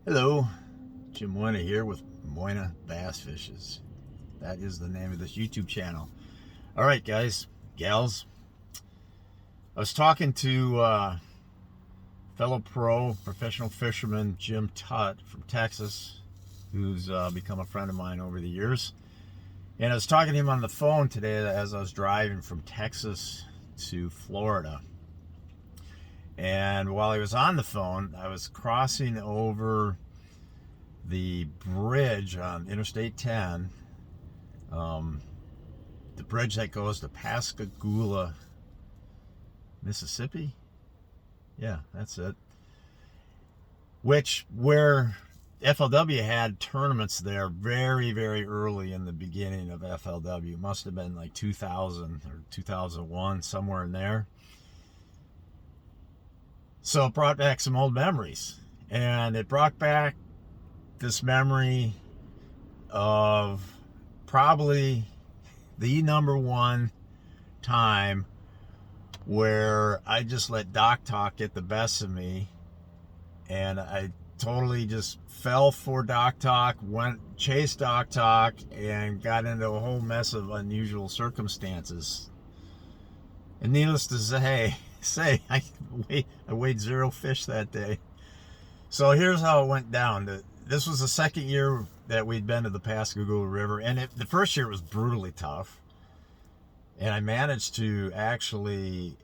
Hello, Jim Moyna here with Moyna Bass Fishes. That is the name of this YouTube channel. All right, guys, gals. I was talking to fellow professional fisherman Jim Tutt from Texas, who's become a friend of mine over the years. And I was talking to him on the phone today as I was driving from Texas to Florida. And while he was on the phone, I was crossing over the bridge on Interstate 10, the bridge that goes to Pascagoula, Mississippi. Yeah, that's it. Where FLW had tournaments there very, very early in the beginning of FLW. Must have been like 2000 or 2001, somewhere in there. So it brought back some old memories. And it brought back this memory of probably the number one time where I just let Doc Talk get the best of me, and I totally just fell for Doc Talk, chased Doc Talk, and got into a whole mess of unusual circumstances. And needless to say I weighed 0 fish that day. So here's how it went down. This was the second year that we'd been to the Pascagoula River, and the first year was brutally tough. And I managed to actually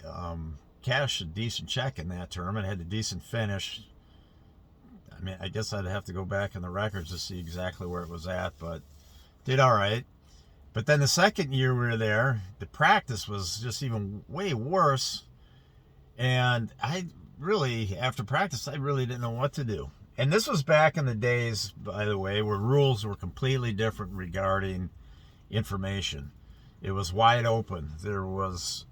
cash a decent check in that tournament. I had a decent finish. I mean, I guess I'd have to go back in the records to see exactly where it was at, but did all right. But then the second year we were there, the practice was just even way worse. And after practice, I really didn't know what to do. And this was back in the days, by the way, where rules were completely different regarding information. It was wide open. There was,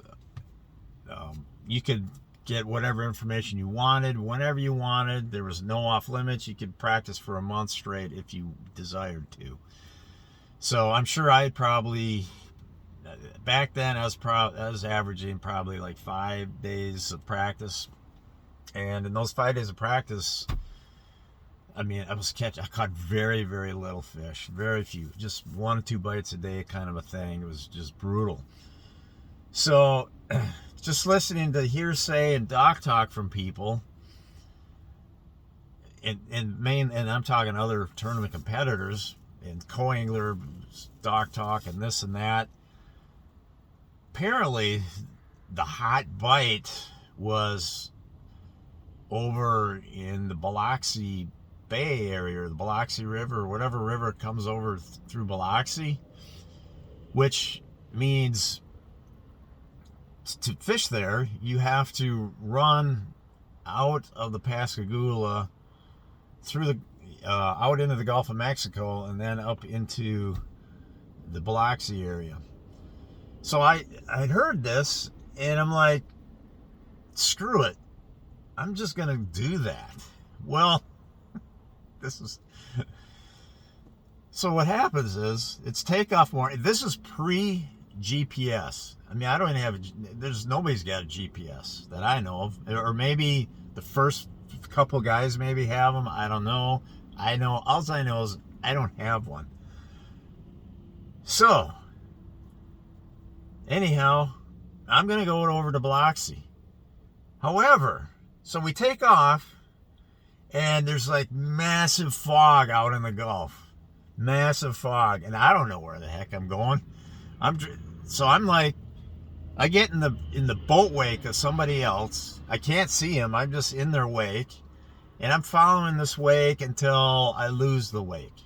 you could get whatever information you wanted, whenever you wanted. There was no off limits. You could practice for a month straight if you desired to. So I'm sure back then I was averaging probably like 5 days of practice. And in those 5 days of practice, I mean, I caught very, very little fish, very few, just 1 or 2 bites a day kind of a thing. It was just brutal. So just listening to hearsay and Doc Talk from people, and I'm talking other tournament competitors and co-angler Doc Talk and this and that. Apparently, the hot bite was over in the Biloxi Bay area, or the Biloxi River, or whatever river comes over through Biloxi, which means to fish there, you have to run out of the Pascagoula through out into the Gulf of Mexico and then up into the Biloxi area. So I'd heard this, and I'm like, screw it, I'm just gonna do that. Well, so what happens is it's takeoff morning. This is pre-GPS. I mean, I don't even have nobody's got a GPS that I know of, or maybe the first couple guys maybe have them. I don't know. All I know is I don't have one. So anyhow, I'm gonna go over to Biloxi. However, so we take off, and there's like massive fog out in the Gulf. Massive fog. And I don't know where the heck I'm going. I'm like, I get in the boat wake of somebody else. I can't see them. I'm just in their wake. And I'm following this wake until I lose the wake.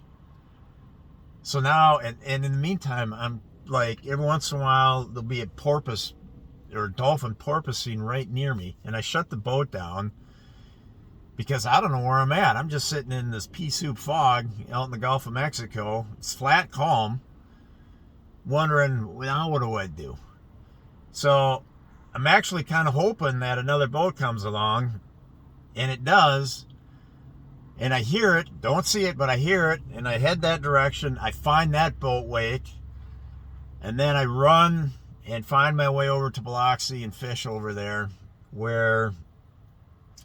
So now, and in the meantime, I'm like, every once in a while, there'll be a porpoise or a dolphin porpoising right near me. And I shut the boat down, because I don't know where I'm at. I'm just sitting in this pea soup fog out in the Gulf of Mexico. It's flat calm, wondering, now what do I do? So I'm actually kind of hoping that another boat comes along, and it does, and I hear it, don't see it, but I hear it, and I head that direction. I find that boat wake, and then I run and find my way over to Biloxi and fish over there, where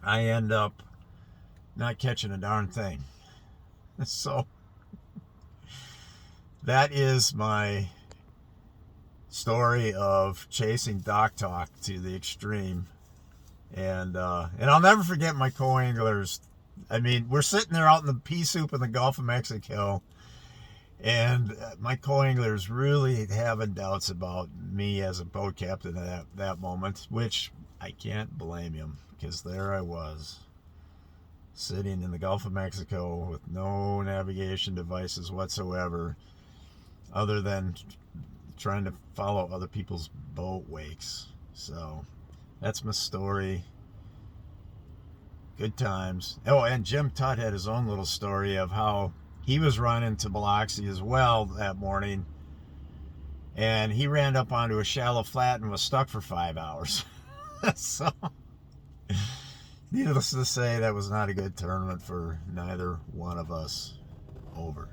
I end up not catching a darn thing. So that is my story of chasing dock talk to the extreme. And I'll never forget my co-anglers. I mean, we're sitting there out in the pea soup in the Gulf of Mexico, and my co-anglers really having doubts about me as a boat captain at that moment, which I can't blame him, because there I was, sitting in the Gulf of Mexico with no navigation devices whatsoever, other than trying to follow other people's boat wakes. So that's my story. Good times. Oh, and Jim Tutt had his own little story of how he was running to Biloxi as well that morning, and he ran up onto a shallow flat and was stuck for 5 hours. So, needless to say, that was not a good tournament for neither one of us. Over.